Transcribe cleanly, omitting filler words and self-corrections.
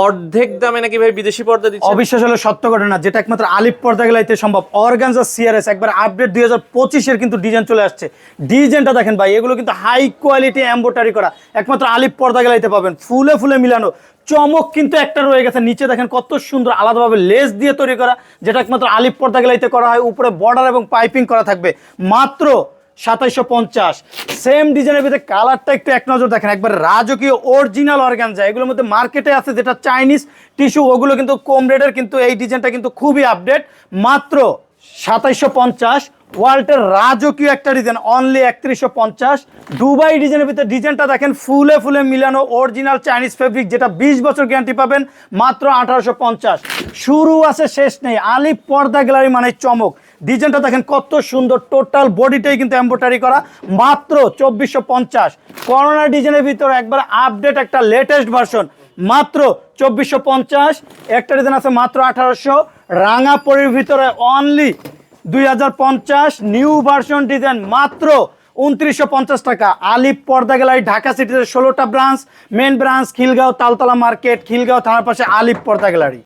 অর্ধেক দামে নাকি ভাই বিদেশি পর্দা দিচ্ছে? অবিশ্বাস হলো সত্য ঘটনা, যেটা একমাত্র আলিফ পর্দা গেলাইতে সম্ভব। অর্গানজা সিআরএস একবার আপডেট 2025 এর কিন্তু ডিজাইন চলে আসছে। ডিজাইনটা দেখেন ভাই, এগুলো কিন্তু হাই কোয়ালিটি এমব্রয়ডারি করা, একমাত্র আলিফ পর্দা গেলাইতে পাবেন। ফুলে ফুলে মিলানো, চমক কিন্তু একটা রয়ে গেছে। নিচে দেখেন কত সুন্দর আলাদাভাবে লেস দিয়ে তৈরি করা, যেটা একমাত্র আলিফ পর্দা গেলাইতে করা হয়। উপরে বর্ডার এবং পাইপিং করা থাকবে। মাত্র 2750। সেম ডিজাইনের ভিতরে কালারটা একটু এক নজর দেখেন, একবার রাজকীয় অরিজিনাল অর্গানজা। এগুলোর মধ্যে মার্কেটে আছে যেটা চাইনিজ টিস্যু, ওগুলো কিন্তু কম রেটের, কিন্তু এই ডিজাইনটা কিন্তু খুবই আপডেট। মাত্র 2750। ওয়ার্ল্ডের রাজকীয় একটা ডিজাইন, অনলি 3150। দুবাই ডিজাইনের ভিতরে ডিজাইনটা দেখেন, ফুলে ফুলে মিলানো অরিজিনাল চাইনিজ ফেব্রিক, যেটা 20 বছর গ্যারান্টি পাবেন। মাত্র 1850। শুরু আছে শেষ নেই। আলিফ পর্দা গ্যালারি মানে চমক। ডিজাইনটা দেখেন কত সুন্দর, টোটাল বডিটাই কিন্তু এমব্রয়ডারি করা। মাত্র 2450। করোনা ডিজাইনের ভিতরে একবার আপডেট একটা লেটেস্ট ভার্সন, মাত্র 2450। একটা ডিজাইন আছে মাত্র 1800। রাঙা পরির ভিতরে অনলি 2050। নিউ ভার্সন ডিজাইন মাত্র 2950 টাকা। আলিফ পর্দা গ্যালারি, ঢাকা সিটিতে 16টা branch. Main branch Khilgaon, Taltala market, Khilgaon থানার পাশে আলিফ পর্দা গ্যালারি।